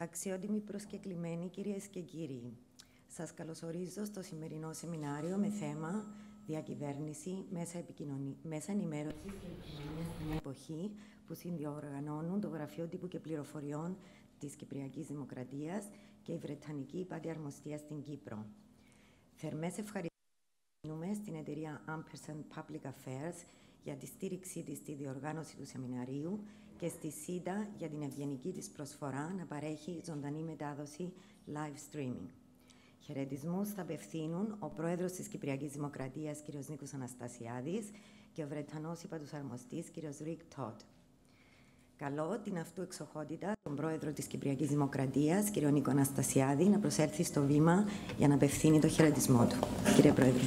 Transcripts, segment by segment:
Αξιότιμοι προσκεκλημένοι, κυρίες και κύριοι, σας καλωσορίζω στο σημερινό σεμινάριο με θέμα Διακυβέρνηση, Μέσα Ενημέρωσης και Επικοινωνία στην Εποχή, που συνδιοργανώνουν το Γραφείο Τύπου και Πληροφοριών της Κυπριακής Δημοκρατίας και η Βρετανική Υπατιαρμοστία στην Κύπρο. Θερμές ευχαριστούμε στην εταιρεία Public Affairs για τη στήριξή της στη διοργάνωση του σεμιναρίου και στη ΣΥΤΑ για την ευγενική της προσφορά να παρέχει ζωντανή μετάδοση live streaming. Χαιρετισμούς θα απευθύνουν ο Πρόεδρος της Κυπριακής Δημοκρατίας, κ. Νίκος Αναστασιάδης, και ο Βρετανός Υπατιαρμοστής, κ. Ρικ Τότ. Καλώ την αυτού εξοχότητα τον Πρόεδρο της Κυπριακής Δημοκρατίας, κ. Νίκο Αναστασιάδη, να προσέλθει στο βήμα για να απευθύνει το χαιρετισμό του. Κύριε Πρόεδρε.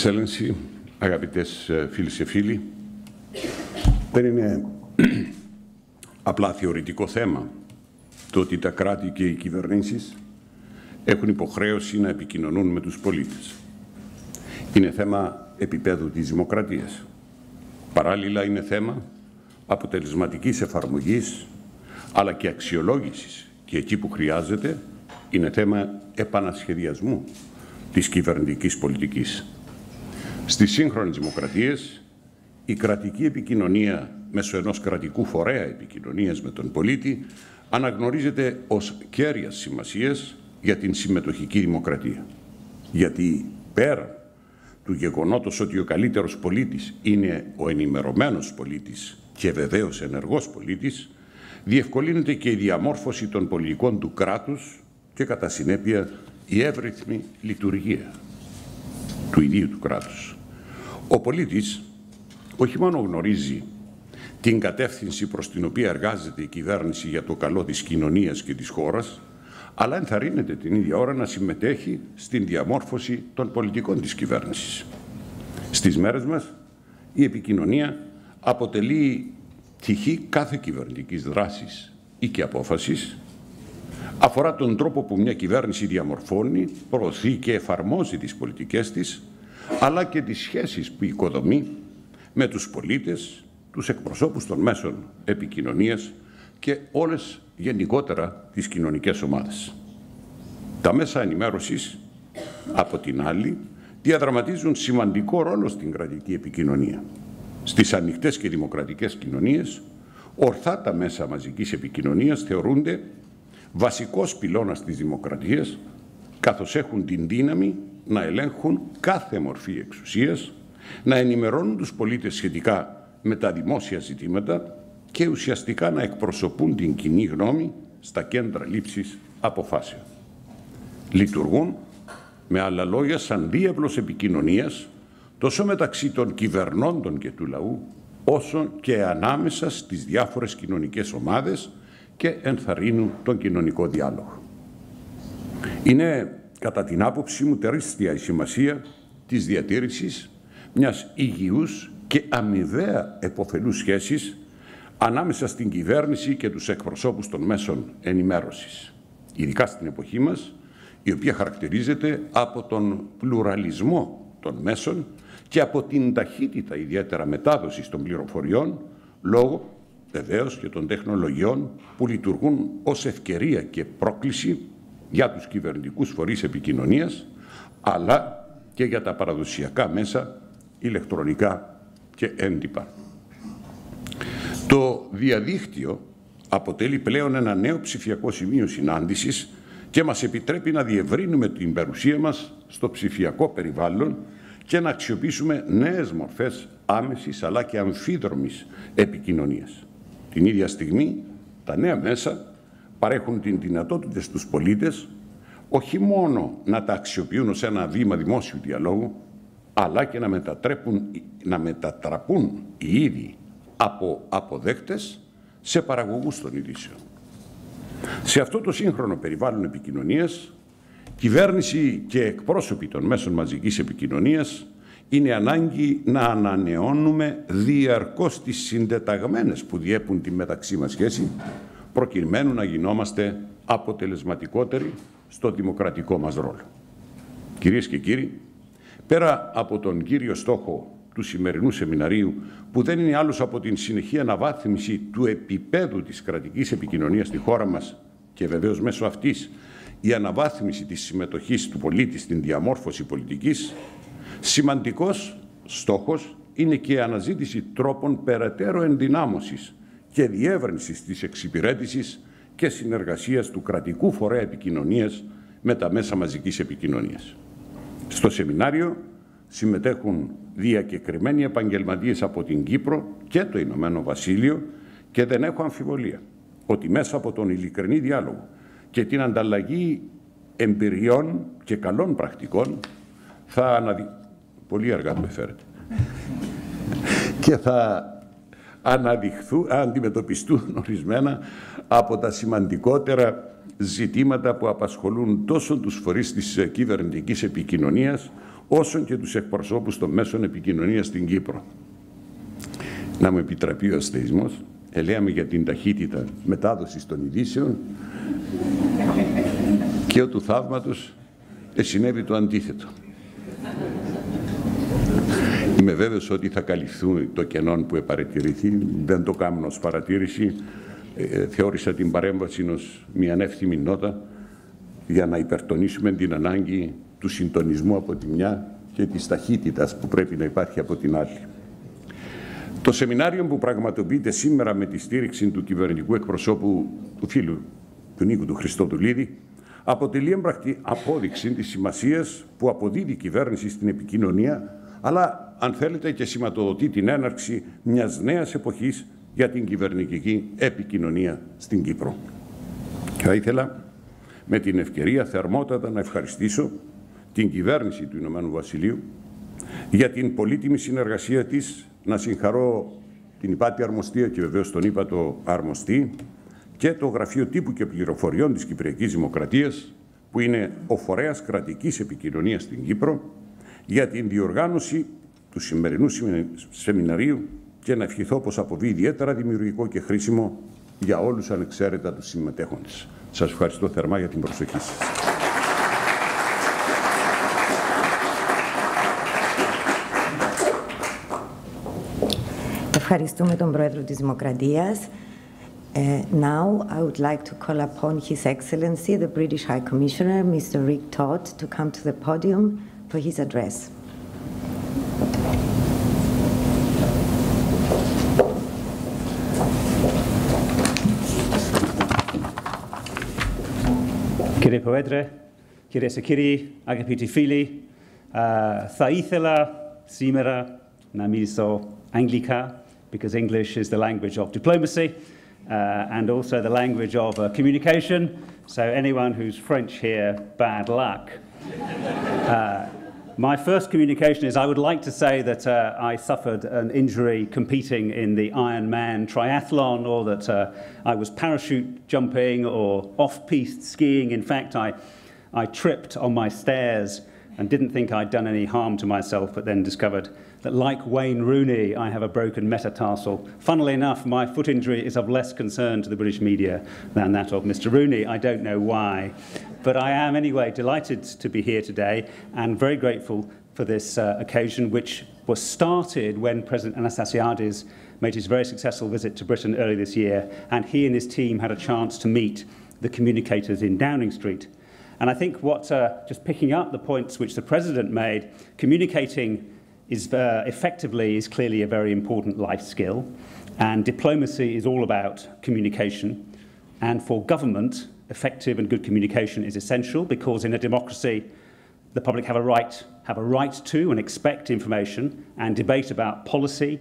Excellency, αγαπητές φίλες και φίλοι, δεν είναι απλά θεωρητικό θέμα το ότι τα κράτη και οι κυβερνήσεις έχουν υποχρέωση να επικοινωνούν με τους πολίτες. Είναι θέμα επίπεδου της δημοκρατίας. Παράλληλα είναι θέμα αποτελεσματικής εφαρμογής, αλλά και αξιολόγησης, και εκεί που χρειάζεται είναι θέμα επανασχεδιασμού της κυβερνητικής πολιτικής. Στις σύγχρονες δημοκρατίες, η κρατική επικοινωνία μέσω ενός κρατικού φορέα επικοινωνίας με τον πολίτη αναγνωρίζεται ως κέρια σημασίας για την συμμετοχική δημοκρατία. Γιατί πέρα του γεγονότος ότι ο καλύτερος πολίτης είναι ο ενημερωμένος πολίτης και βεβαίως ενεργός πολίτης, διευκολύνεται και η διαμόρφωση των πολιτικών του κράτους και κατά συνέπεια η εύρυθμη λειτουργία του ιδίου του κράτους. Ο πολίτης όχι μόνο γνωρίζει την κατεύθυνση προς την οποία εργάζεται η κυβέρνηση για το καλό της κοινωνίας και της χώρας, αλλά ενθαρρύνεται την ίδια ώρα να συμμετέχει στην διαμόρφωση των πολιτικών της κυβέρνησης. Στις μέρες μας, η επικοινωνία αποτελεί πτυχή κάθε κυβερνητικής δράσης ή και απόφασης, αφορά τον τρόπο που μια κυβέρνηση διαμορφώνει, προωθεί και εφαρμόζει τις πολιτικές της, αλλά και τις σχέσεις που οικοδομεί με τους πολίτες, τους εκπροσώπους των μέσων επικοινωνίας και όλες γενικότερα τις κοινωνικές ομάδες. Τα μέσα ενημέρωσης, από την άλλη, διαδραματίζουν σημαντικό ρόλο στην κρατική επικοινωνία. Στις ανοιχτές και δημοκρατικές κοινωνίες, ορθά τα μέσα μαζικής επικοινωνίας θεωρούνται βασικός πυλώνας της δημοκρατίας, καθώς έχουν την δύναμη να ελέγχουν κάθε μορφή εξουσίας, να ενημερώνουν τους πολίτες σχετικά με τα δημόσια ζητήματα και ουσιαστικά να εκπροσωπούν την κοινή γνώμη στα κέντρα λήψης αποφάσεων. Λειτουργούν, με άλλα λόγια, σαν διάβλος επικοινωνίας τόσο μεταξύ των κυβερνώντων και του λαού, όσο και ανάμεσα στις διάφορες κοινωνικές ομάδες και ενθαρρύνουν τον κοινωνικό διάλογο. Είναι, κατά την άποψή μου, τεράστια η σημασία της διατήρησης μιας υγιούς και αμοιβαία επωφελούς σχέσης ανάμεσα στην κυβέρνηση και τους εκπροσώπους των μέσων ενημέρωσης, ειδικά στην εποχή μας, η οποία χαρακτηρίζεται από τον πλουραλισμό των μέσων και από την ταχύτητα ιδιαίτερα μετάδοσης των πληροφοριών, λόγω βεβαίως και των τεχνολογιών που λειτουργούν ως ευκαιρία και πρόκληση για τους κυβερνητικούς φορείς επικοινωνίας, αλλά και για τα παραδοσιακά μέσα, ηλεκτρονικά και έντυπα. Το διαδίκτυο αποτελεί πλέον ένα νέο ψηφιακό σημείο συνάντησης και μας επιτρέπει να διευρύνουμε την παρουσία μας στο ψηφιακό περιβάλλον και να αξιοποιήσουμε νέες μορφές άμεσης αλλά και αμφίδρομης επικοινωνίας. Την ίδια στιγμή, τα νέα μέσα παρέχουν την δυνατότητα στους πολίτες όχι μόνο να τα αξιοποιούν ως ένα βήμα δημόσιου διαλόγου, αλλά και να μετατραπούν οι ίδιοι από αποδέκτες σε παραγωγούς των ειδήσεων. Σε αυτό το σύγχρονο περιβάλλον επικοινωνίας, κυβέρνηση και εκπρόσωποι των μέσων μαζικής επικοινωνίας είναι ανάγκη να ανανεώνουμε διαρκώς τις συντεταγμένες που διέπουν τη μεταξύ μας σχέση, προκειμένου να γινόμαστε αποτελεσματικότεροι στο δημοκρατικό μας ρόλο. Κυρίες και κύριοι, πέρα από τον κύριο στόχο του σημερινού σεμιναρίου, που δεν είναι άλλος από την συνεχή αναβάθμιση του επίπεδου της κρατικής επικοινωνίας στη χώρα μας και βεβαίως μέσω αυτής η αναβάθμιση της συμμετοχής του πολίτη στην διαμόρφωση πολιτικής, σημαντικός στόχος είναι και η αναζήτηση τρόπων περαιτέρω ενδυνάμωσης και διεύρυνσης της εξυπηρέτησης και συνεργασίας του κρατικού φορέα επικοινωνίας με τα μέσα μαζικής επικοινωνίας. Στο σεμινάριο συμμετέχουν διακεκριμένοι επαγγελματίες από την Κύπρο και το Ηνωμένο Βασίλειο και δεν έχω αμφιβολία ότι μέσα από τον ειλικρινή διάλογο και την ανταλλαγή εμπειριών και καλών πρακτικών θα πολύ αργά το εφέρετε και θα αντιμετωπιστούν ορισμένα από τα σημαντικότερα ζητήματα που απασχολούν τόσο τους φορείς της κυβερνητικής επικοινωνίας όσο και τους εκπροσώπους των μέσων επικοινωνίας στην Κύπρο. Να μου επιτραπεί ο αστεϊσμός, ελέγαμε για την ταχύτητα μετάδοσης των ειδήσεων και του θαύματος συνέβη το αντίθετο. Είμαι βέβαιος ότι θα καλυφθούν το κενό που επαρατηρηθεί, δεν το κάνω ως παρατήρηση. Θεώρησα την παρέμβαση ως μια ανεύθυμη νότα για να υπερτονίσουμε την ανάγκη του συντονισμού από τη μια και της ταχύτητας που πρέπει να υπάρχει από την άλλη. Το σεμινάριο που πραγματοποιείται σήμερα με τη στήριξη του κυβερνητικού εκπροσώπου του φίλου του Νίκου του Χριστοδουλίδη αποτελεί έμπρακτη απόδειξη της σημασίας που αποδίδει η κυβέρνηση στην επικοινωνία, αλλά αν θέλετε και σηματοδοτεί την έναρξη μιας νέας εποχής για την κυβερνητική επικοινωνία στην Κύπρο. Θα ήθελα με την ευκαιρία θερμότατα να ευχαριστήσω την κυβέρνηση του Ηνωμένου Βασιλείου για την πολύτιμη συνεργασία της, να συγχαρώ την υπάτη αρμοστία και βεβαίως τον ύπατο αρμοστή και το Γραφείο Τύπου και Πληροφοριών της Κυπριακής Δημοκρατίας, που είναι ο φορέας κρατικής επικοινωνίας στην Κύπρο, για την διοργάνωση του σημερινού σεμιναρίου και να ευχηθώ πως αποβεί ιδιαίτερα δημιουργικό και χρήσιμο για όλους ανεξαίρετα τους συμμετέχοντες. Σας ευχαριστώ θερμά για την προσοχή σας. Ευχαριστούμε τον Πρόεδρο της Δημοκρατίας. Now, I would like to call upon His Excellency, the British High Commissioner, Mr. Rick Todd, to come to the podium for his address. Κύριε Πρόεδρε, κυρίες και κύριοι, αγαπητοί φίλοι, θα ήθελα σήμερα να μιλήσω αγγλικά, because English is the language of diplomacy and also the language of communication. So anyone who's French here, bad luck. My first communication is I would like to say that I suffered an injury competing in the Ironman triathlon, or that I was parachute jumping or off-piste skiing. In fact, I tripped on my stairs and didn't think I'd done any harm to myself, but then discovered that, like Wayne Rooney, I have a broken metatarsal. Funnily enough, my foot injury is of less concern to the British media than that of Mr. Rooney. I don't know why. But I am anyway delighted to be here today and very grateful for this occasion, which was started when President Anastasiadis made his very successful visit to Britain early this year, and he and his team had a chance to meet the communicators in Downing Street. And I think what, just picking up the points which the President made, communicating is effectively is clearly a very important life skill, and diplomacy is all about communication. And for government, effective and good communication is essential, because in a democracy, the public have a right to and expect information, and debate about policy,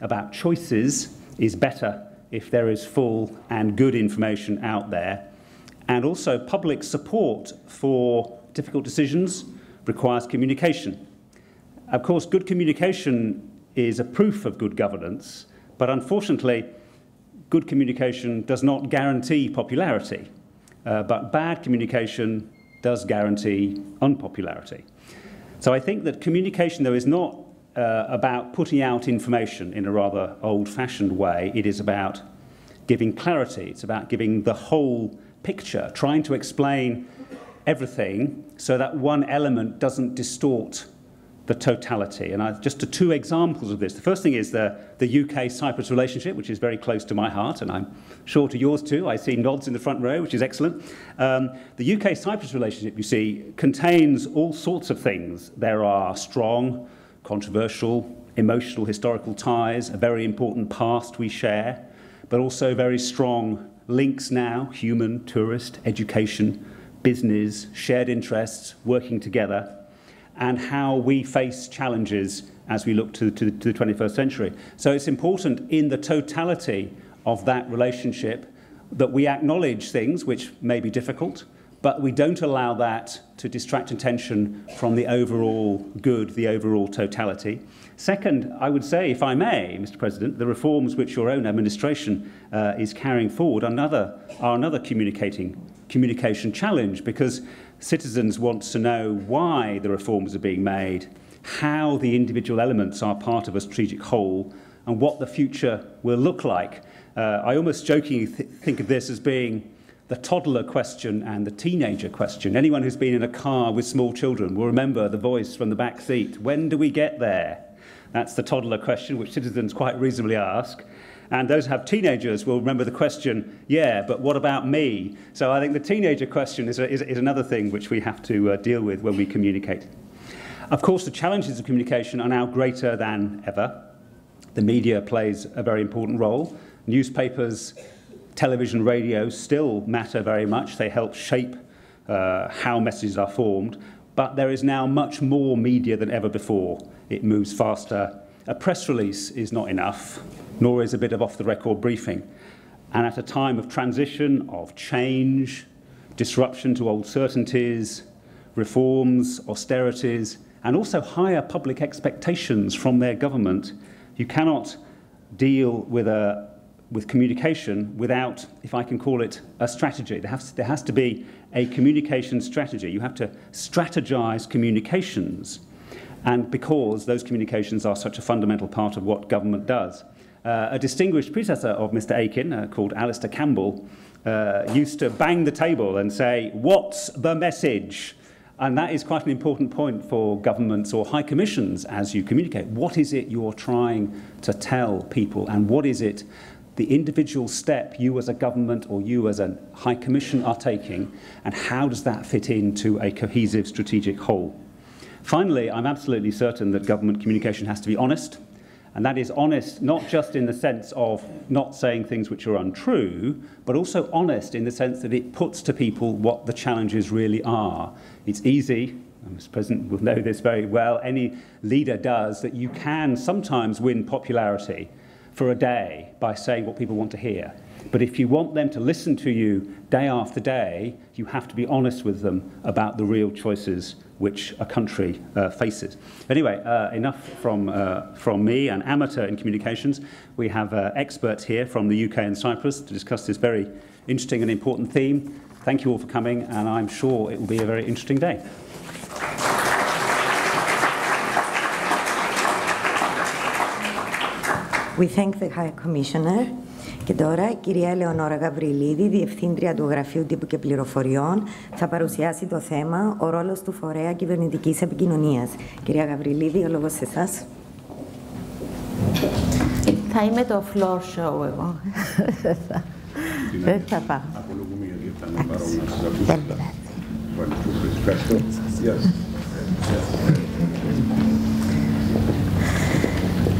about choices, is better if there is full and good information out there. And also public support for difficult decisions requires communication. Of course, good communication is a proof of good governance, but unfortunately, good communication does not guarantee popularity, but bad communication does guarantee unpopularity. So I think that communication, though, is not about putting out information in a rather old-fashioned way. It is about giving clarity. It's about giving the whole picture, trying to explain everything so that one element doesn't distort the totality. And just two examples of this. The first thing is the UK-Cyprus relationship, which is very close to my heart, and I'm sure to yours too. I see nods in the front row, which is excellent. The UK-Cyprus relationship, you see, contains all sorts of things. There are strong, controversial, emotional, historical ties, a very important past we share, but also very strong links now, human, tourist, education, business, shared interests, working together, and how we face challenges as we look to the 21st century. So it's important in the totality of that relationship that we acknowledge things which may be difficult, but we don't allow that to distract attention from the overall good, the overall totality. Second, I would say, if I may, Mr. President, the reforms which your own administration is carrying forward are another communication challenge, because citizens want to know why the reforms are being made, how the individual elements are part of a strategic whole, and what the future will look like. I almost jokingly think of this as being the toddler question and the teenager question. Anyone who's been in a car with small children will remember the voice from the back seat. When do we get there? That's the toddler question, which citizens quite reasonably ask. And those who have teenagers will remember the question, yeah, but what about me? So I think the teenager question is another thing which we have to deal with when we communicate. Of course, the challenges of communication are now greater than ever. The media plays a very important role. Newspapers, television, radio still matter very much. They help shape how messages are formed. But there is now much more media than ever before. It moves faster. A press release is not enough, nor is a bit of off-the-record briefing. And at a time of transition, of change, disruption to old certainties, reforms, austerities, and also higher public expectations from their government, you cannot deal with communication without, if I can call it, a strategy. There has to be a communication strategy. You have to strategize communications, and because those communications are such a fundamental part of what government does. A distinguished predecessor of Mr. Aiken, called Alistair Campbell, used to bang the table and say, "What's the message?" And that is quite an important point for governments or high commissions as you communicate. What is it you're trying to tell people, and what is it the individual step you as a government or you as a high commission are taking, and how does that fit into a cohesive strategic whole? Finally, I'm absolutely certain that government communication has to be honest, and that is honest not just in the sense of not saying things which are untrue, but also honest in the sense that it puts to people what the challenges really are. It's easy, and Mr. President will know this very well, any leader does, that you can sometimes win popularity for a day by saying what people want to hear. But if you want them to listen to you day after day, you have to be honest with them about the real choices which a country faces. Anyway, enough from me, an amateur in communications. We have experts here from the UK and Cyprus to discuss this very interesting and important theme. Thank you all for coming, and I'm sure it will be a very interesting day. We thank the High Commissioner. Και τώρα η κυρία Ελεονώρα Γαβριηλίδη, Διευθύντρια του Γραφείου Τύπου και Πληροφοριών, θα παρουσιάσει το θέμα «Ο ρόλος του φορέα Κυβερνητικής Επικοινωνίας». Κυρία Γαβριηλίδη, ο λόγος σε εσάς. Θα είμαι το floor show εγώ. Δεν θα πάω. Απολογούμε γιατί ήταν παρόν να σας ακούσουμε. Ευχαριστώ.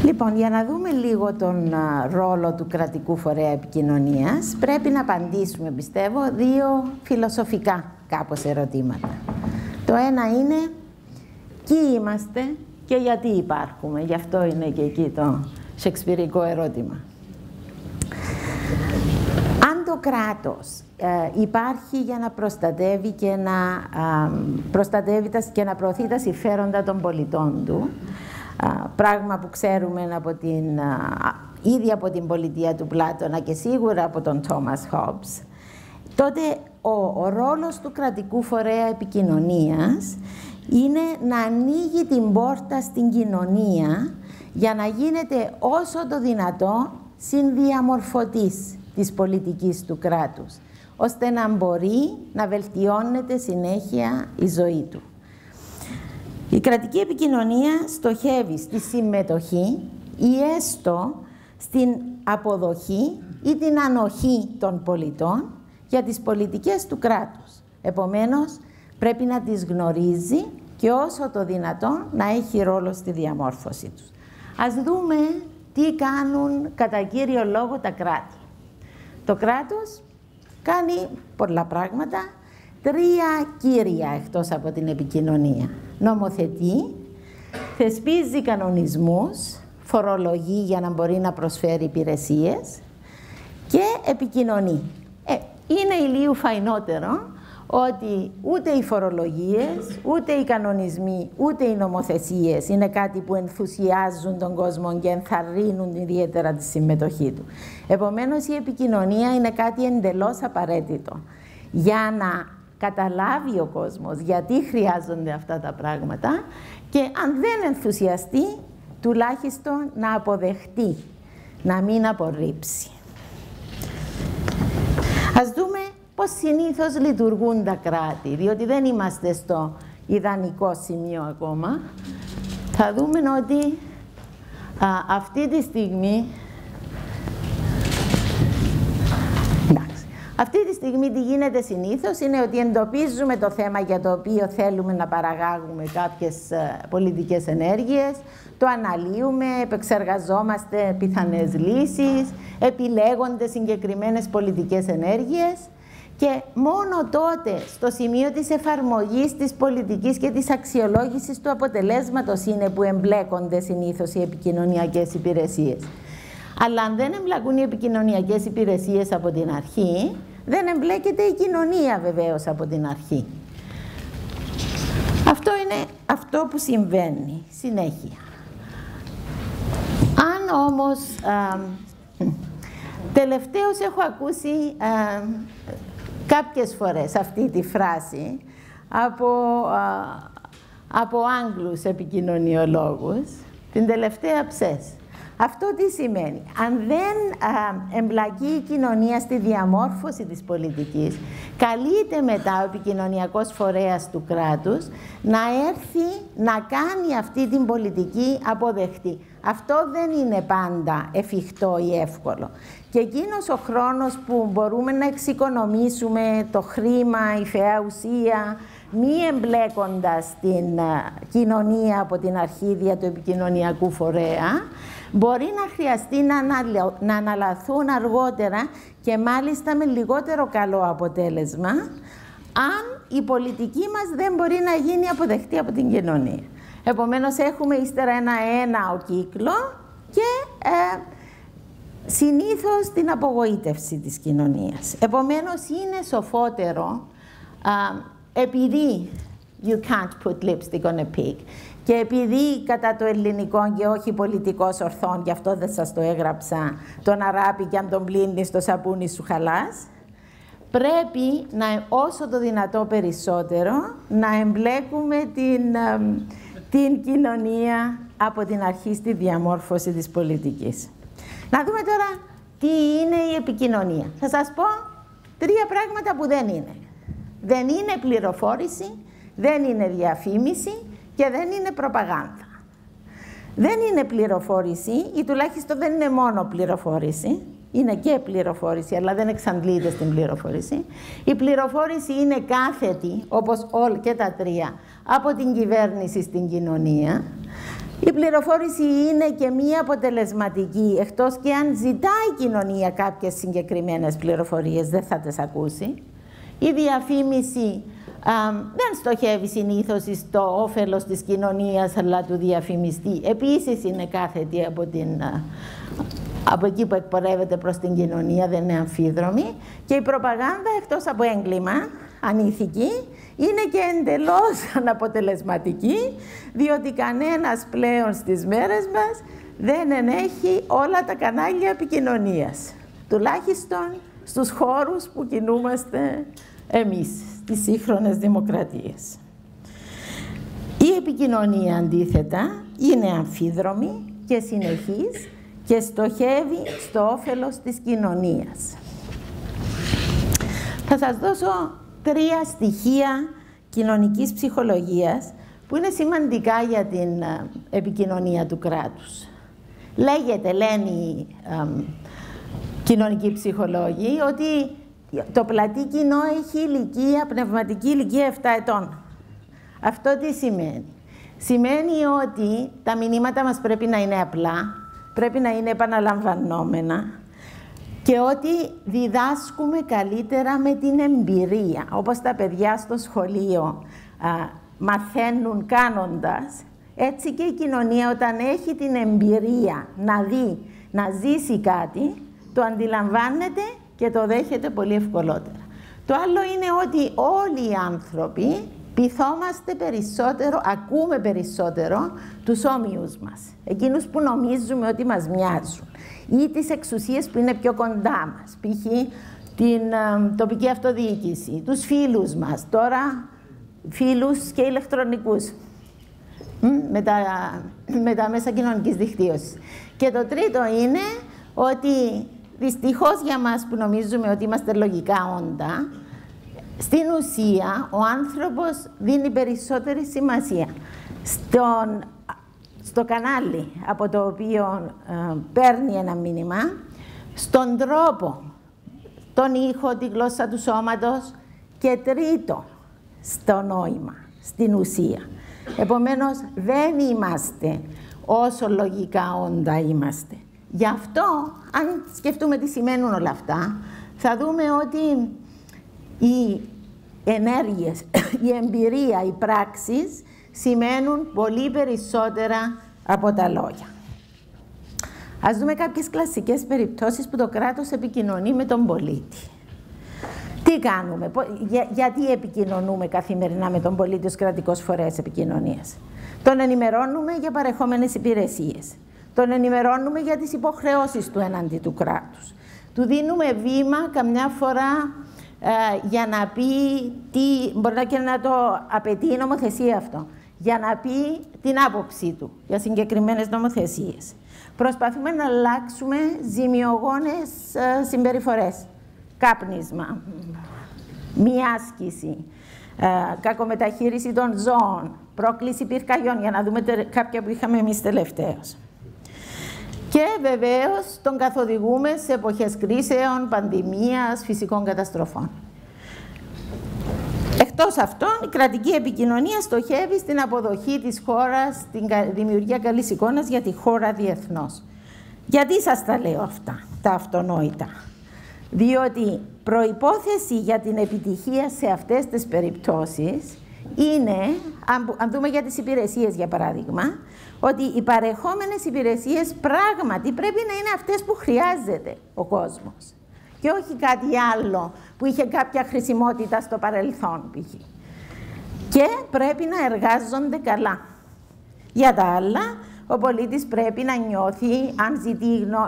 Λοιπόν, για να δούμε λίγο τον ρόλο του κρατικού φορέα επικοινωνίας, πρέπει να απαντήσουμε, πιστεύω, δύο φιλοσοφικά κάπως ερωτήματα. Το ένα είναι ποιοι είμαστε και γιατί υπάρχουμε. Γι' αυτό είναι και εκεί το σεξπιρικό ερώτημα. Αν το κράτος υπάρχει για να προστατεύει και να προωθεί τα συμφέροντα των πολιτών του, πράγμα που ξέρουμε ήδη από την πολιτεία του Πλάτωνα και σίγουρα από τον Τόμας Χόμπς, τότε ο ρόλος του κρατικού φορέα επικοινωνίας είναι να ανοίγει την πόρτα στην κοινωνία για να γίνεται όσο το δυνατό συνδιαμορφωτής της πολιτικής του κράτους, ώστε να μπορεί να βελτιώνεται συνέχεια η ζωή του. Η κρατική επικοινωνία στοχεύει στη συμμετοχή ή έστω στην αποδοχή ή την ανοχή των πολιτών για τις πολιτικές του κράτους. Επομένως, πρέπει να τις γνωρίζει και όσο το δυνατόν να έχει ρόλο στη διαμόρφωσή τους. Ας δούμε τι κάνουν κατά κύριο λόγο τα κράτη. Το κράτος κάνει πολλά πράγματα, τρία κύρια εκτός από την επικοινωνία. Νομοθετεί, θεσπίζει κανονισμούς, φορολογεί για να μπορεί να προσφέρει υπηρεσίες και επικοινωνεί. Είναι ηλίου φαϊνότερο ότι ούτε οι φορολογίες, ούτε οι κανονισμοί, ούτε οι νομοθεσίες είναι κάτι που ενθουσιάζουν τον κόσμο και ενθαρρύνουν ιδιαίτερα τη συμμετοχή του. Επομένως, η επικοινωνία είναι κάτι εντελώς απαραίτητο για να καταλάβει ο κόσμος γιατί χρειάζονται αυτά τα πράγματα και αν δεν ενθουσιαστεί, τουλάχιστον να αποδεχτεί, να μην απορρίψει. Ας δούμε πώς συνήθως λειτουργούν τα κράτη, διότι δεν είμαστε στο ιδανικό σημείο ακόμα. Θα δούμε ότι αυτή τη στιγμή τι γίνεται συνήθως είναι ότι εντοπίζουμε το θέμα για το οποίο θέλουμε να παραγάγουμε κάποιες πολιτικές ενέργειες, το αναλύουμε, επεξεργαζόμαστε πιθανές λύσεις, επιλέγονται συγκεκριμένες πολιτικές ενέργειες και μόνο τότε, στο σημείο της εφαρμογής της πολιτικής και της αξιολόγησης του αποτελέσματος είναι που εμπλέκονται συνήθως οι επικοινωνιακές υπηρεσίες. Αλλά αν δεν εμπλακούν οι επικοινωνιακές υπηρεσίες από την αρχή, δεν εμπλέκεται η κοινωνία βεβαίως από την αρχή. Αυτό είναι αυτό που συμβαίνει συνέχεια. Αν όμως τελευταίως έχω ακούσει κάποιες φορές αυτή τη φράση από Άγγλους επικοινωνιολόγους την τελευταία ψες. Αυτό τι σημαίνει? Αν δεν εμπλακεί η κοινωνία στη διαμόρφωση της πολιτικής, καλείται μετά ο επικοινωνιακός φορέας του κράτους να έρθει να κάνει αυτή την πολιτική αποδεκτή. Αυτό δεν είναι πάντα εφικτό ή εύκολο. Και εκείνος ο χρόνος που μπορούμε να εξοικονομήσουμε το χρήμα, η φαιά ουσία, μη εμπλέκοντας την κοινωνία από την αρχή δια του επικοινωνιακού φορέα, μπορεί να χρειαστεί να αναλαθούν αργότερα και μάλιστα με λιγότερο καλό αποτέλεσμα, αν η πολιτική μας δεν μπορεί να γίνει αποδεκτή από την κοινωνία. Επομένως, έχουμε ύστερα ένα έναο κύκλο και συνήθως την απογοήτευση της κοινωνίας. Επομένως, είναι σοφότερο, επειδή you can't put lipstick on a pig, και επειδή κατά το ελληνικό και όχι πολιτικός ορθόν, γι' αυτό δεν σας το έγραψα, τον αράπη και αν τον πλύνεις το σαπούνι σου χαλάς, πρέπει όσο το δυνατό περισσότερο να εμπλέκουμε την κοινωνία από την αρχή στη διαμόρφωση της πολιτικής. Να δούμε τώρα τι είναι η επικοινωνία. Θα σας πω τρία πράγματα που δεν είναι. Δεν είναι πληροφόρηση, δεν είναι διαφήμιση και δεν είναι προπαγάνδα. Δεν είναι πληροφόρηση ή τουλάχιστον δεν είναι μόνο πληροφόρηση. Είναι και πληροφόρηση, αλλά δεν εξαντλείται στην πληροφόρηση. Η πληροφόρηση είναι κάθετη, όπως όλα και τα τρία, από την κυβέρνηση στην κοινωνία. Η πληροφόρηση είναι και μία αποτελεσματική, εκτός και αν ζητάει η κοινωνία κάποιες συγκεκριμένες πληροφορίες, δεν θα τις ακούσει. Η διαφήμιση δεν στοχεύει συνήθως στο όφελος της κοινωνίας, αλλά του διαφημιστή. Επίσης είναι κάθετη από εκεί που εκπορεύεται προς την κοινωνία, δεν είναι αμφίδρομη. Και η προπαγάνδα, εκτός από έγκλημα, ανήθικη, είναι και εντελώς αναποτελεσματική, διότι κανένας πλέον στις μέρες μας δεν ενέχει όλα τα κανάλια επικοινωνίας. Τουλάχιστον στους χώρους που κινούμαστε εμείς, στις σύγχρονες δημοκρατίες. Η επικοινωνία, αντίθετα, είναι αμφίδρομη και συνεχής και στοχεύει στο όφελος της κοινωνίας. Θα σας δώσω τρία στοιχεία κοινωνικής ψυχολογίας που είναι σημαντικά για την επικοινωνία του κράτους. Λένε οι κοινωνικοί ψυχολόγοι ότι το πλατή κοινό έχει πνευματική ηλικία 7 ετών. Αυτό τι σημαίνει? Σημαίνει ότι τα μηνύματα μας πρέπει να είναι απλά, πρέπει να είναι επαναλαμβανόμενα και ότι διδάσκουμε καλύτερα με την εμπειρία. Όπως τα παιδιά στο σχολείο μαθαίνουν κάνοντας, έτσι και η κοινωνία όταν έχει την εμπειρία να δει, να ζήσει κάτι, το αντιλαμβάνεται και το δέχεται πολύ ευκολότερα. Το άλλο είναι ότι όλοι οι άνθρωποι πειθόμαστε περισσότερο, ακούμε περισσότερο τους όμοιους μας. Εκείνους που νομίζουμε ότι μας μοιάζουν. Ή τις εξουσίες που είναι πιο κοντά μας. Π.χ. την τοπική αυτοδιοίκηση, τους φίλους μας. Τώρα φίλους και ηλεκτρονικούς. Με τα μέσα κοινωνικής δικτύωσης. Και το τρίτο είναι ότι δυστυχώς για μας που νομίζουμε ότι είμαστε λογικά όντα, στην ουσία ο άνθρωπος δίνει περισσότερη σημασία στο κανάλι από το οποίο παίρνει ένα μήνυμα, στον τρόπο, τον ήχο, τη γλώσσα του σώματος και τρίτο, στο νόημα, στην ουσία. Επομένως, δεν είμαστε όσο λογικά όντα είμαστε. Γι' αυτό, αν σκεφτούμε τι σημαίνουν όλα αυτά, θα δούμε ότι οι ενέργειες, η εμπειρία, οι πράξεις σημαίνουν πολύ περισσότερα από τα λόγια. Ας δούμε κάποιες κλασικές περιπτώσεις που το κράτος επικοινωνεί με τον πολίτη. Τι κάνουμε, γιατί επικοινωνούμε καθημερινά με τον πολίτη ως κρατικός φορέας επικοινωνίας? Τον ενημερώνουμε για παρεχόμενες υπηρεσίες. Τον ενημερώνουμε για τις υποχρεώσεις του έναντι του κράτους. Του δίνουμε βήμα καμιά φορά για να πει τι, μπορεί και να το απαιτεί η νομοθεσία αυτό, για να πει την άποψή του για συγκεκριμένες νομοθεσίες. Προσπαθούμε να αλλάξουμε ζημιογόνες συμπεριφορές. Κάπνισμα, μη άσκηση, κακομεταχείριση των ζώων, πρόκληση πυρκαγιών, για να δούμε κάποια που είχαμε εμείς τελευταίως. Και βεβαίως τον καθοδηγούμε σε εποχές κρίσεων, πανδημίας, φυσικών καταστροφών. Εκτός αυτών, η κρατική επικοινωνία στοχεύει στην αποδοχή της χώρας, στην δημιουργία καλής εικόνας για τη χώρα διεθνώς. Γιατί σας τα λέω αυτά, τα αυτονόητα? Διότι προϋπόθεση για την επιτυχία σε αυτές τις περιπτώσεις είναι, αν δούμε για τις υπηρεσίες για παράδειγμα, ότι οι παρεχόμενες υπηρεσίες πράγματι πρέπει να είναι αυτές που χρειάζεται ο κόσμος και όχι κάτι άλλο που είχε κάποια χρησιμότητα στο παρελθόν π.χ. Και πρέπει να εργάζονται καλά. Για τα άλλα, ο πολίτης πρέπει να νιώθει,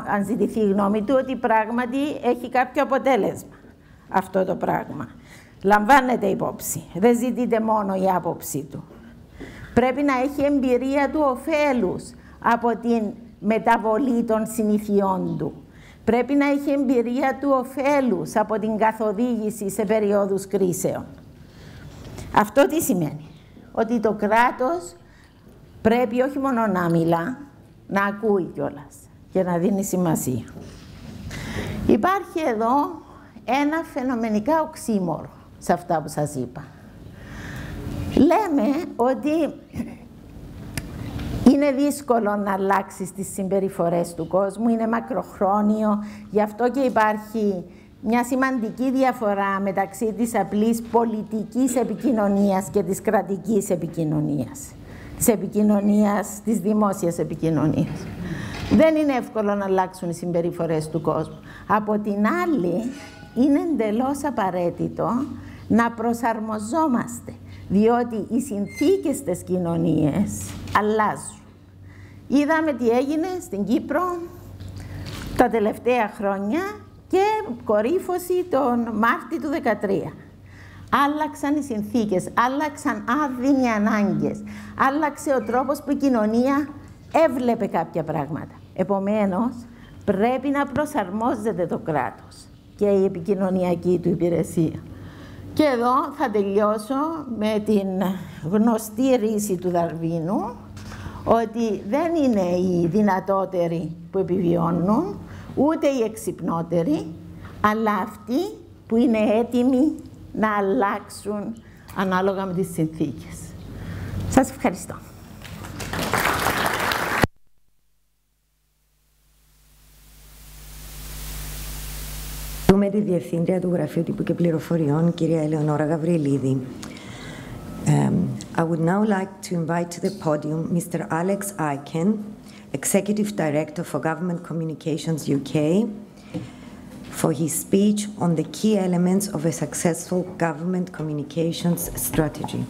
αν ζητηθεί η γνώμη του, ότι πράγματι έχει κάποιο αποτέλεσμα αυτό το πράγμα. Λαμβάνεται υπόψη, δεν ζητείται μόνο η άποψη του. Πρέπει να έχει εμπειρία του ωφέλους από την μεταβολή των συνηθιών του. Πρέπει να έχει εμπειρία του ωφέλους από την καθοδήγηση σε περιόδους κρίσεων. Αυτό τι σημαίνει? Ότι το κράτος πρέπει όχι μόνο να μιλά, να ακούει κιόλας και να δίνει σημασία. Υπάρχει εδώ ένα φαινομενικά οξύμορο σε αυτά που σας είπα. Λέμε ότι είναι δύσκολο να αλλάξεις τις συμπεριφορές του κόσμου, είναι μακροχρόνιο, γι' αυτό και υπάρχει μια σημαντική διαφορά μεταξύ της αλλής πολιτικής επικοινωνίας και της κρατικής επικοινωνίας, της επικοινωνίας, της δημόσιας επικοινωνίας. Δεν είναι εύκολο να αλλάξουν οι συμπεριφορές του κόσμου. Από την άλλη, είναι εντελώς απαραίτητο να προσαρμοζόμαστε, διότι οι συνθήκες στις κοινωνίες αλλάζουν. Είδαμε τι έγινε στην Κύπρο τα τελευταία χρόνια και κορύφωση τον Μάρτιο του 2013. Άλλαξαν οι συνθήκες, άλλαξαν άδεινοι ανάγκες, άλλαξε ο τρόπος που η κοινωνία έβλεπε κάποια πράγματα. Επομένως, πρέπει να προσαρμόζεται το κράτος και η επικοινωνιακή του υπηρεσία. Και εδώ θα τελειώσω με την γνωστή ρίση του Δαρβίνου, ότι δεν είναι οι δυνατότεροι που επιβιώνουν, ούτε οι εξυπνότεροι, αλλά αυτοί που είναι έτοιμοι να αλλάξουν ανάλογα με τις συνθήκες. Σας ευχαριστώ. Με τη Διευθύντρια του Γραφείου Τύπου και Πληροφοριών, κυρία Ελεονώρα Γαβριηλίδη. I would now like to invite to the podium Mr. Alex Aiken, Executive Director for Government Communications UK, for his speech on the key elements of a successful government communications strategy.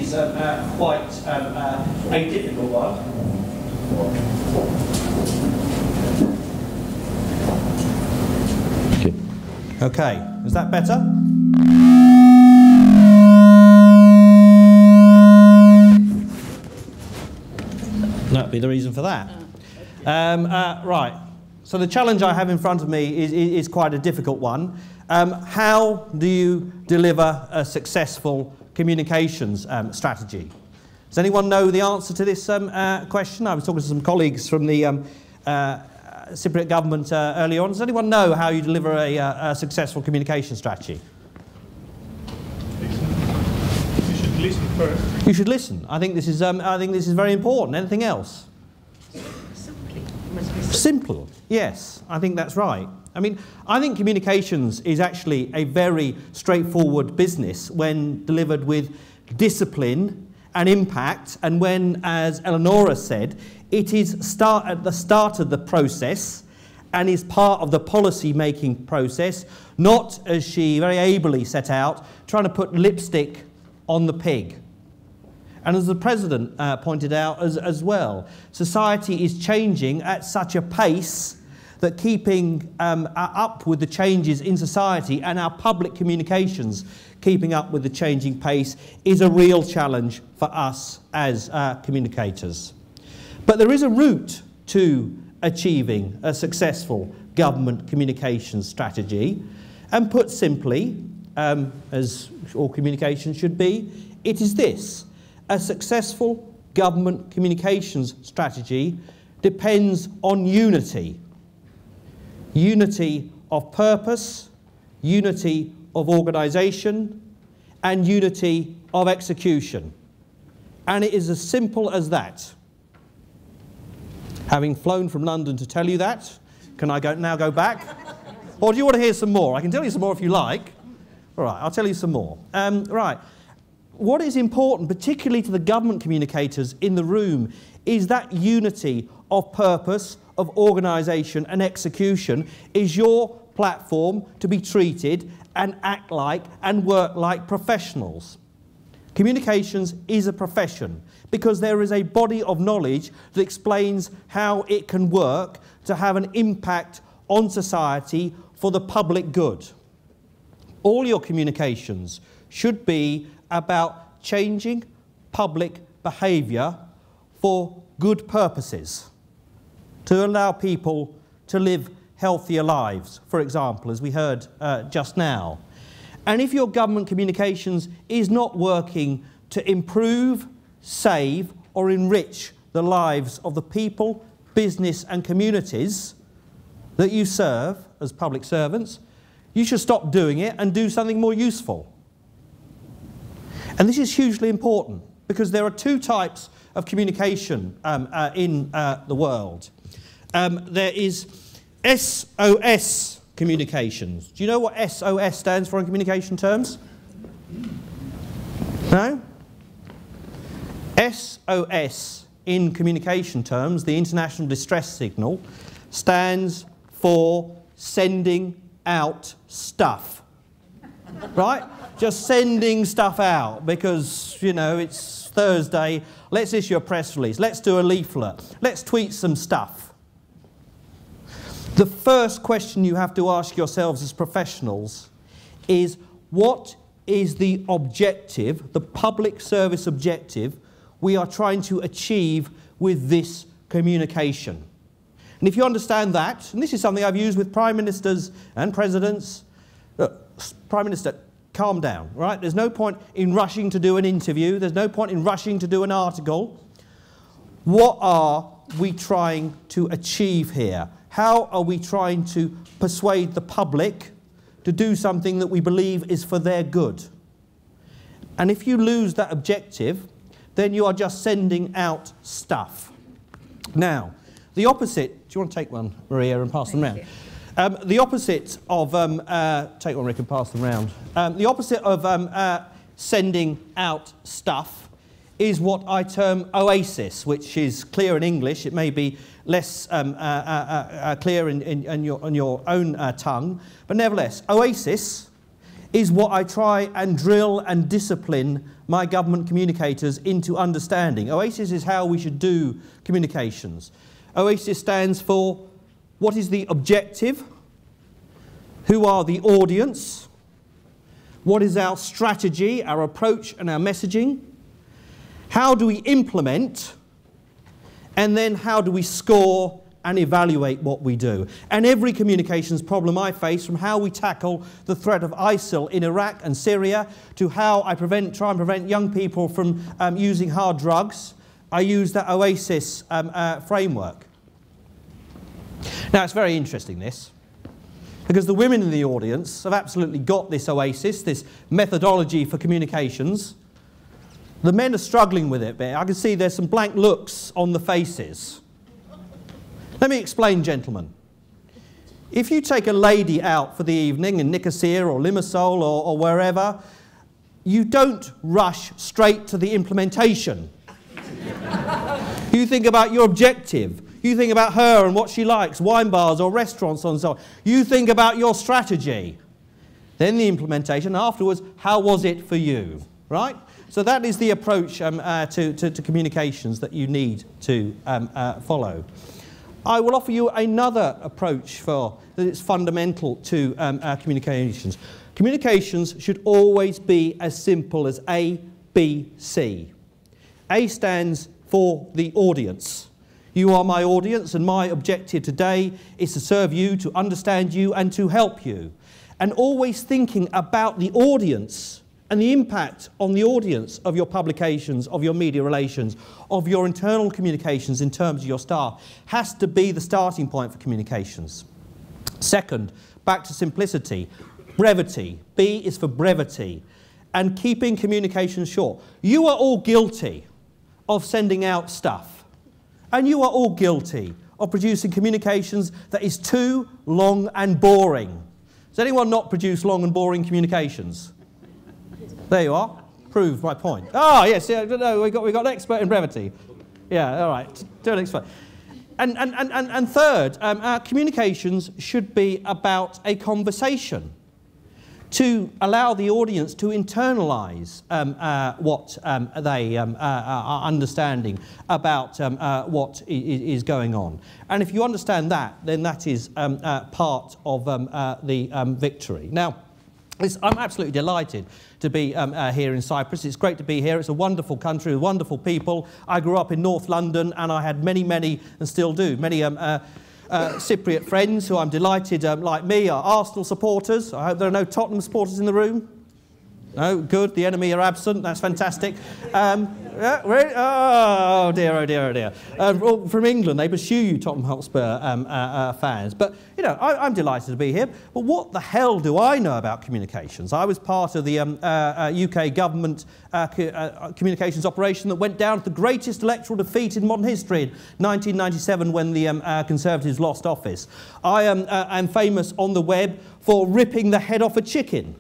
Is quite a difficult one. Okay, is that better? That'd be the reason for that. Right, so the challenge I have in front of me is quite a difficult one. How do you deliver a successful communications strategy? Does anyone know the answer to this question? I was talking to some colleagues from the Cypriot government early on. Does anyone know how you deliver a successful communication strategy? You should listen first. You should listen. I think this is very important. Anything else? Simple. Yes, I think that's right. I mean, I think communications is actually a very straightforward business when delivered with discipline and impact, and when, as Eleonora said, it is at the start of the process and is part of the policy-making process, not, as she very ably set out, trying to put lipstick on the pig. And as the President pointed out as well, society is changing at such a pace that keeping up with the changes in society and our public communications keeping up with the changing pace is a real challenge for us as communicators. But there is a route to achieving a successful government communications strategy, and put simply, as all communication should be, it is this: a successful government communications strategy depends on unity. Unity of purpose, unity of organisation, and unity of execution. And it is as simple as that. Having flown from London to tell you that, can I now go back? Or do you want to hear some more? I can tell you some more if you like. All right, I'll tell you some more. Right. What is important, particularly to the government communicators in the room, is that unity of purpose, of organisation and execution is your platform to be treated and act like and work like professionals. Communications is a profession because there is a body of knowledge that explains how it can work to have an impact on society for the public good. All your communications should be about changing public behaviour for good purposes, to allow people to live healthier lives, for example, as we heard just now. And if your government communications is not working to improve, save, or enrich the lives of the people, business and communities that you serve as public servants, you should stop doing it and do something more useful. And this is hugely important because there are two types of communication in the world. There is SOS communications. Do you know what SOS stands for in communication terms? No? SOS in communication terms, the International Distress Signal, stands for sending out stuff. Right? Just sending stuff out because, you know, it's Thursday. Let's issue a press release. Let's do a leaflet. Let's tweet some stuff. The first question you have to ask yourselves as professionals is, what is the objective, the public service objective, we are trying to achieve with this communication? And if you understand that, and this is something I've used with prime ministers and presidents, look, Prime Minister, calm down, right? There's no point in rushing to do an interview. There's no point in rushing to do an article. What are we trying to achieve here? How are we trying to persuade the public to do something that we believe is for their good? And if you lose that objective, then you are just sending out stuff. Now, the opposite, do you want to take one, Maria, and pass them around? The opposite of, take one, Rick, and pass them around. The opposite of sending out stuff is what I term oasis, which is clear in English. It may be less clear in your own tongue, but nevertheless, oasis is what I try and drill and discipline my government communicators into understanding. Oasis is how we should do communications. Oasis stands for, what is the objective? Who are the audience? What is our strategy, our approach and our messaging? How do we implement? And then how do we score and evaluate what we do? And every communications problem I face, from how we tackle the threat of ISIL in Iraq and Syria to how I try and prevent young people from using hard drugs, I use that oasis framework. Now, it's very interesting, this, because the women in the audience have absolutely got this oasis, this methodology for communications. The men are struggling with it. I can see there's some blank looks on the faces. Let me explain, gentlemen. If you take a lady out for the evening in Nicosia or Limassol or wherever, you don't rush straight to the implementation. You think about your objective. You think about her and what she likes, wine bars or restaurants and so on. You think about your strategy. Then the implementation. Afterwards, how was it for you? Right? So that is the approach to communications that you need to follow. I will offer you another approach that is fundamental to communications. Communications should always be as simple as A, B, C. A stands for the audience. You are my audience, and my objective today is to serve you, to understand you, and to help you. And always thinking about the audience and the impact on the audience of your publications, of your media relations, of your internal communications in terms of your staff has to be the starting point for communications. Second, back to simplicity, brevity. B is for brevity, and keeping communications short. You are all guilty of sending out stuff. And you are all guilty of producing communications that is too long and boring. Does anyone not produce long and boring communications? There you are. Proved my point. Ah, yes, yeah, no, we got an expert in brevity. Yeah, all right. Do an expert. And third, our communications should be about a conversation to allow the audience to internalise what they are understanding about what is going on. And if you understand that, then that is part of the victory. Now, I'm absolutely delighted to be here in Cyprus. It's great to be here. It's a wonderful country with wonderful people. I grew up in North London, and I had many, and still do, many Cypriot friends who I'm delighted, like me, are Arsenal supporters. I hope there are no Tottenham supporters in the room. No, good. The enemy are absent. That's fantastic. Oh dear, oh dear, oh dear. Well, from England, they pursue you, Tottenham Hotspur fans. But, you know, I'm delighted to be here. But what the hell do I know about communications? I was part of the UK government communications operation that went down to the greatest electoral defeat in modern history in 1997 when the Conservatives lost office. I am famous on the web for ripping the head off a chicken.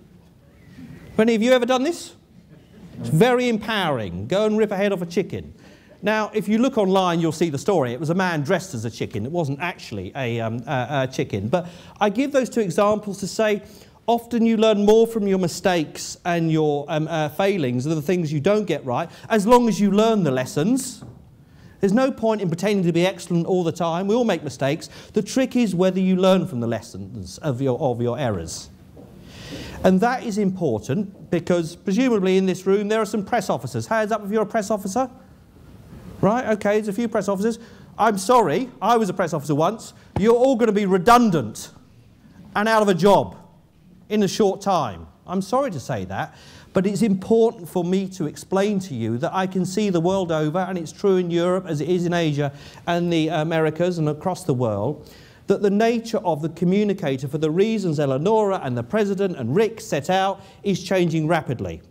Have any of you ever done this? It's very empowering. Go and rip a head off a chicken. Now, if you look online, you'll see the story. It was a man dressed as a chicken. It wasn't actually a chicken. But I give those two examples to say, often you learn more from your mistakes and your failings than the things you don't get right, as long as you learn the lessons. There's no point in pretending to be excellent all the time. We all make mistakes. The trick is whether you learn from the lessons of your errors. And that is important because presumably in this room there are some press officers. Hands up if you're a press officer. Right, okay, there's a few press officers. I'm sorry, I was a press officer once. You're all going to be redundant and out of a job in a short time. I'm sorry to say that, but it's important for me to explain to you that I can see the world over, and it's true in Europe as it is in Asia and the Americas and across the world, that the nature of the communicator, for the reasons Elεονώρα and the President and Rick set out, is changing rapidly.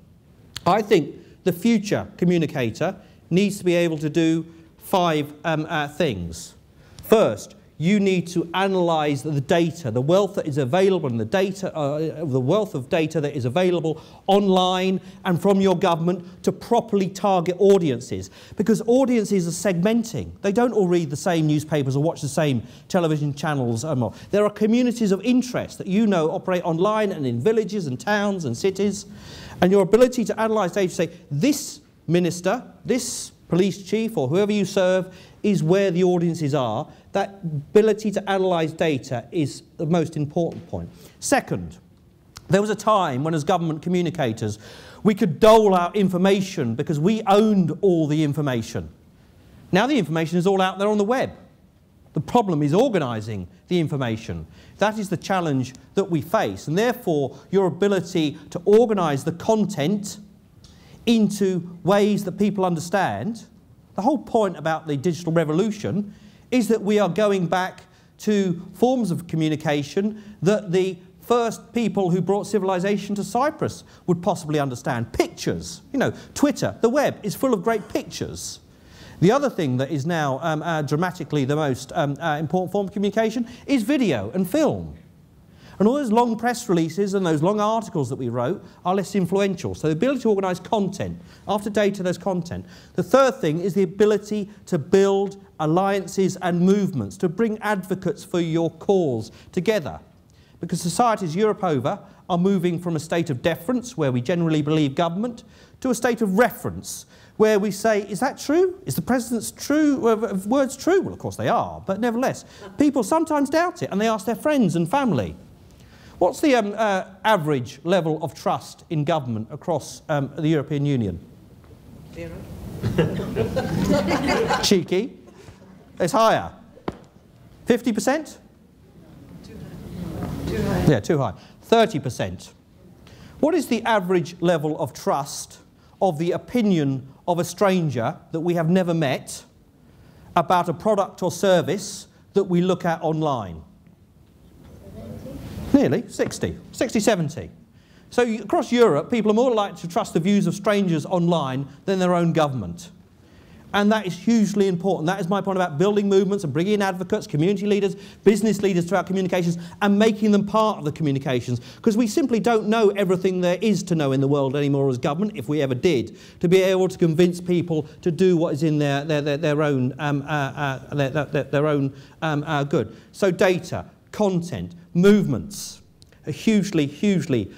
I think the future communicator needs to be able to do 5 things. First, you need to analyse the data, the wealth that is available, and the wealth of data that is available online and from your government to properly target audiences. Because audiences are segmenting. They don't all read the same newspapers or watch the same television channels and more. There are communities of interest that you know operate online and in villages and towns and cities. And your ability to analyse data to say, this minister, this police chief or whoever you serve is where the audiences are. That ability to analyse data is the most important point. Second, there was a time when as government communicators we could dole out information because we owned all the information. Now the information is all out there on the web. The problem is organising the information. That is the challenge that we face, and therefore your ability to organise the content into ways that people understand. The whole point about the digital revolution is that we are going back to forms of communication that the first people who brought civilization to Cyprus would possibly understand. Pictures. You know, Twitter, the web is full of great pictures. The other thing that is now dramatically the most important form of communication is video and film. And all those long press releases and those long articles that we wrote are less influential. So the ability to organise content. After data, there's content. The third thing is the ability to build alliances and movements, to bring advocates for your cause together. Because societies Europe over are moving from a state of deference, where we generally believe government, to a state of reference, where we say, is that true? Is the President's words true? Well, of course they are, but nevertheless, people sometimes doubt it, and they ask their friends and family. What's the average level of trust in government across the European Union? 0. Cheeky. It's higher. 50%? Too high. Yeah, too high. 30%. What is the average level of trust of the opinion of a stranger that we have never met about a product or service that we look at online? Nearly 60, 70. So across Europe, people are more likely to trust the views of strangers online than their own government. And that is hugely important. That is my point about building movements and bringing in advocates, community leaders, business leaders to our communications and making them part of the communications. Because we simply don't know everything there is to know in the world anymore as government, if we ever did, to be able to convince people to do what is in their own good. So data, content, movements are hugely, hugely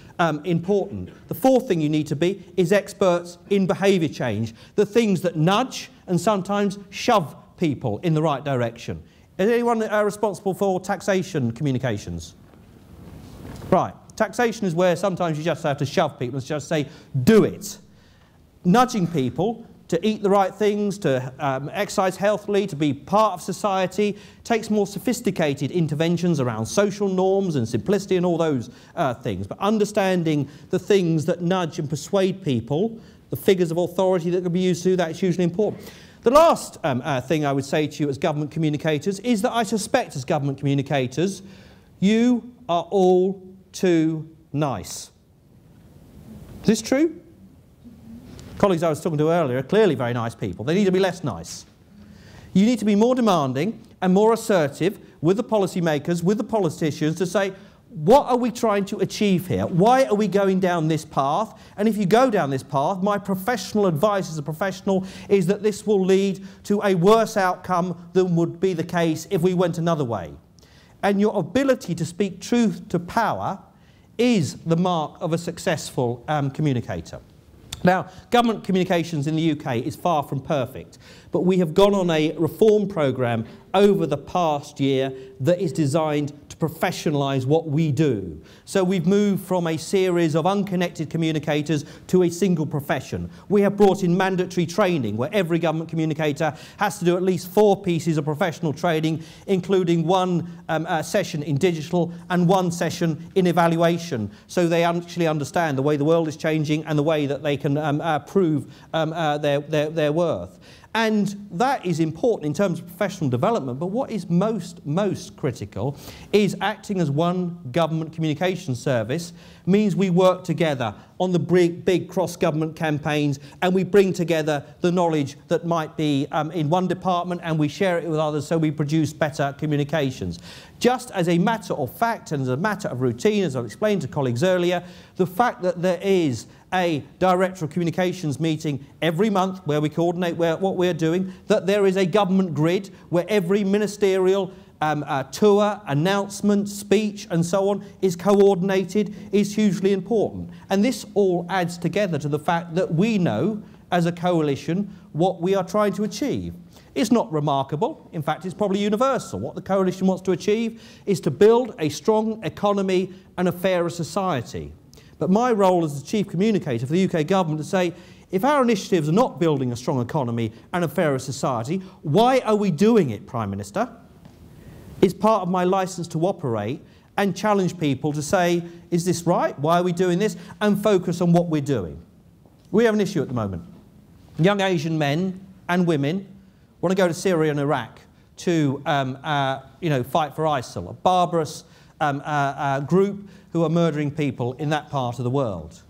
important. The fourth thing you need to be is experts in behaviour change, the things that nudge and sometimes shove people in the right direction. Is anyone responsible for taxation communications? Right, taxation is where sometimes you just have to shove people and just say, do it. Nudging people to eat the right things, to exercise healthily, to be part of society, takes more sophisticated interventions around social norms and simplicity and all those things. But understanding the things that nudge and persuade people, the figures of authority that can be used to do that, is hugely important. The last thing I would say to you as government communicators is that I suspect as government communicators, you are all too nice. Is this true? Colleagues I was talking to earlier are clearly very nice people. They need to be less nice. You need to be more demanding and more assertive with the policymakers, with the politicians, to say, what are we trying to achieve here? Why are we going down this path? And if you go down this path, my professional advice as a professional is that this will lead to a worse outcome than would be the case if we went another way. And your ability to speak truth to power is the mark of a successful communicator. Now, government communications in the UK is far from perfect, but we have gone on a reform programme over the past year that is designed to professionalise what we do. So we've moved from a series of unconnected communicators to a single profession. We have brought in mandatory training where every government communicator has to do at least 4 pieces of professional training, including 1 session in digital and 1 session in evaluation, so they actually understand the way the world is changing and the way that they can prove their worth. And that is important in terms of professional development, but what is most critical is acting as one government communication service means we work together on the big cross-government campaigns, and we bring together the knowledge that might be in one department and we share it with others, so we produce better communications. Just as a matter of fact and as a matter of routine, as I've explained to colleagues earlier, the fact that there is a Director of Communications meeting every month where we coordinate what we're doing, that there is a government grid where every ministerial tour, announcement, speech and so on is coordinated, is hugely important. And this all adds together to the fact that we know as a coalition what we are trying to achieve. It's not remarkable, in fact it's probably universal. What the coalition wants to achieve is to build a strong economy and a fairer society. But my role as the chief communicator for the UK government to say, if our initiatives are not building a strong economy and a fairer society, why are we doing it, Prime Minister? It's part of my licence to operate and challenge people to say, is this right? Why are we doing this? And focus on what we're doing. We have an issue at the moment. Young Asian men and women want to go to Syria and Iraq to fight for ISIL, a barbarous group who are murdering people in that part of the world.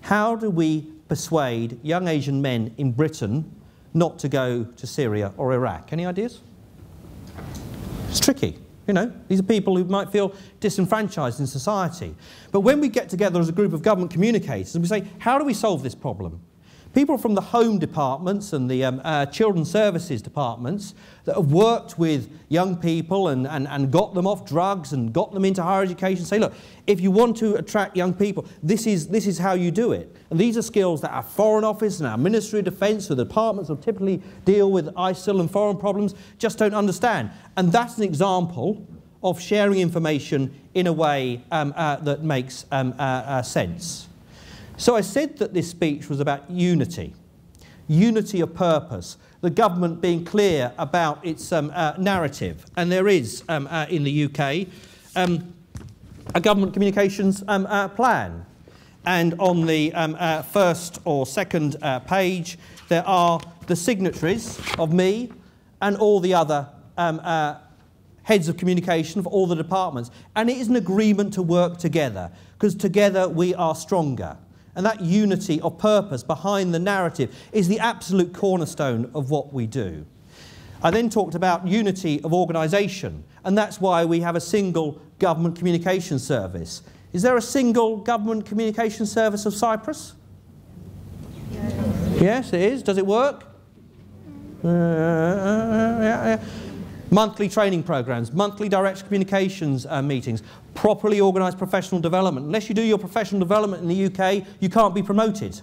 How do we persuade young Asian men in Britain not to go to Syria or Iraq? Any ideas? It's tricky. You know, these are people who might feel disenfranchised in society. But when we get together as a group of government communicators and we say, how do we solve this problem? People from the home departments and the children's services departments that have worked with young people and got them off drugs and got them into higher education say, look, if you want to attract young people, this is how you do it. And these are skills that our Foreign Office and our Ministry of Defence, or the departments that typically deal with ISIL and foreign problems, just don't understand. And that's an example of sharing information in a way that makes sense. So I said that this speech was about unity, unity of purpose, the government being clear about its narrative. And there is, in the UK, a government communications plan. And on the first or second page, there are the signatories of me and all the other heads of communication for all the departments. And it is an agreement to work together, because together we are stronger. And that unity of purpose behind the narrative is the absolute cornerstone of what we do. I then talked about unity of organisation, and that's why we have a single government communication service. Is there a single government communication service of Cyprus? Yes, it is. Does it work? Yeah. Monthly training programmes, monthly direct communications meetings, properly organised professional development. Unless you do your professional development in the UK, you can't be promoted.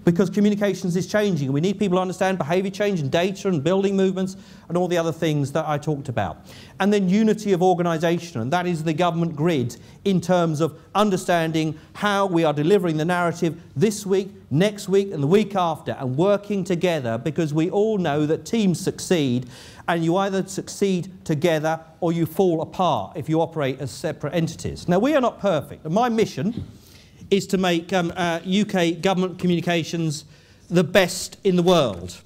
because communications is changing. We need people to understand behaviour change and data and building movements and all the other things that I talked about. And then unity of organisation, and that is the government grid in terms of understanding how we are delivering the narrative this week, next week and the week after, and working together, because we all know that teams succeed, and you either succeed together or you fall apart if you operate as separate entities. Now, we are not perfect, and my mission is to make UK government communications the best in the world.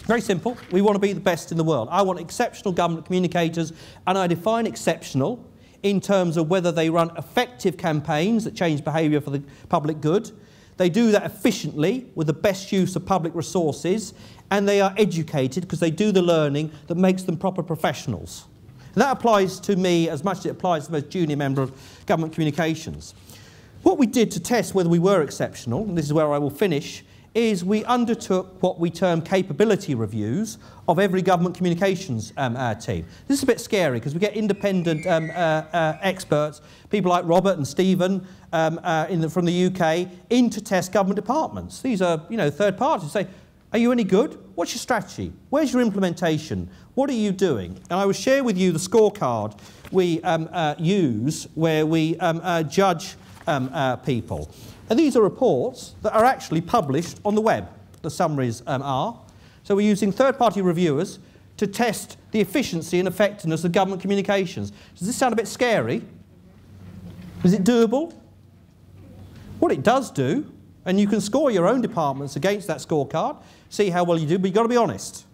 Very simple. We want to be the best in the world. I want exceptional government communicators, and I define exceptional in terms of whether they run effective campaigns that change behaviour for the public good, they do that efficiently with the best use of public resources, and they are educated because they do the learning that makes them proper professionals. And that applies to me as much as it applies to the most junior member of government communications. What we did to test whether we were exceptional, and this is where I will finish, is we undertook what we term capability reviews of every government communications team. This is a bit scary because we get independent experts, people like Robert and Stephen from the UK, in to test government departments. These are, third parties. Say, are you any good? What's your strategy? Where's your implementation? What are you doing? And I will share with you the scorecard we use where we judge people. And these are reports that are actually published on the web, the summaries are. So we're using third-party reviewers to test the efficiency and effectiveness of government communications. Does this sound a bit scary? Is it doable? What it does do, and you can score your own departments against that scorecard, see how well you do, but you've got to be honest.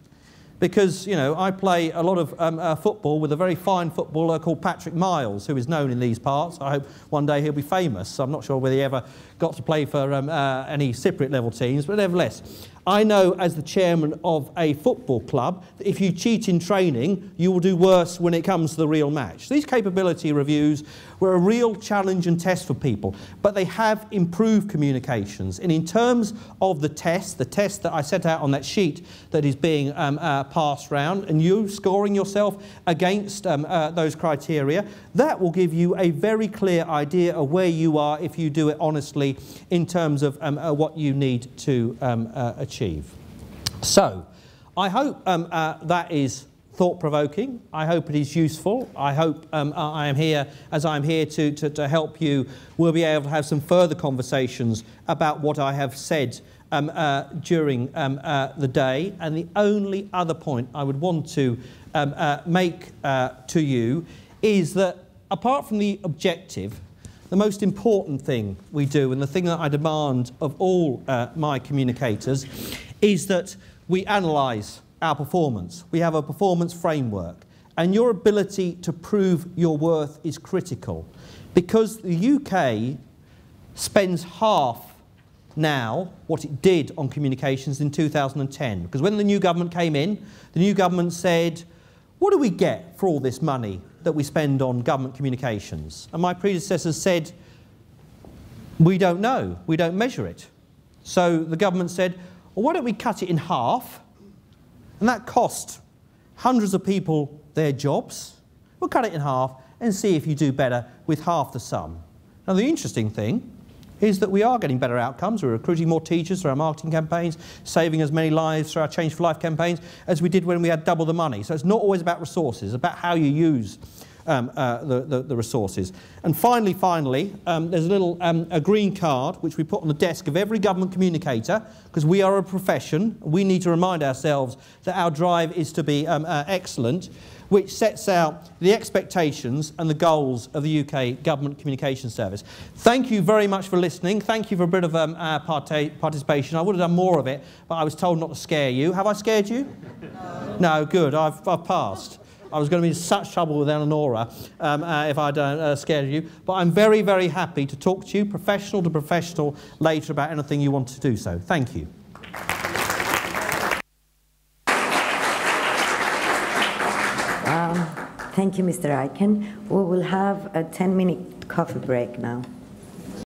Because, I play a lot of football with a very fine footballer called Patrick Miles, who is known in these parts. I hope one day he'll be famous. I'm not sure whether he ever got to play for any Cypriot level teams, but nevertheless, I know as the chairman of a football club that if you cheat in training, you will do worse when it comes to the real match. These capability reviews were a real challenge and test for people, but they have improved communications. And in terms of the test that I set out on that sheet that is being passed round, and you scoring yourself against those criteria, that will give you a very clear idea of where you are if you do it honestly in terms of what you need to achieve. So, I hope that is thought-provoking. I hope it is useful. I hope I am here, as I'm here to help you. We'll be able to have some further conversations about what I have said during the day. And the only other point I would want to make to you is that apart from the objective, the most important thing we do, and the thing that I demand of all my communicators, is that we analyse our performance. We have a performance framework, and your ability to prove your worth is critical, because the UK spends half now what it did on communications in 2010. Because when the new government came in, the new government said, what do we get for all this money that we spend on government communications? And my predecessors said, we don't know, we don't measure it. So the government said, well, why don't we cut it in half? And that cost hundreds of people their jobs. We'll cut it in half and see if you do better with half the sum. Now, the interesting thing is that we are getting better outcomes. We're recruiting more teachers through our marketing campaigns, saving as many lives through our Change for Life campaigns as we did when we had double the money. So it's not always about resources, it's about how you use the resources. And finally, there's a little a green card which we put on the desk of every government communicator, because we are a profession. We need to remind ourselves that our drive is to be excellent, which sets out the expectations and the goals of the UK Government Communication Service. Thank you very much for listening. Thank you for a bit of participation. I would have done more of it, but I was told not to scare you. Have I scared you? No, good. I've passed. I was going to be in such trouble with Eleonora if I'd scared you. But I'm very, very happy to talk to you, professional to professional, later about anything you want to do so. Thank you. Thank you, Mr. Aiken. We will have a 10-minute coffee break now.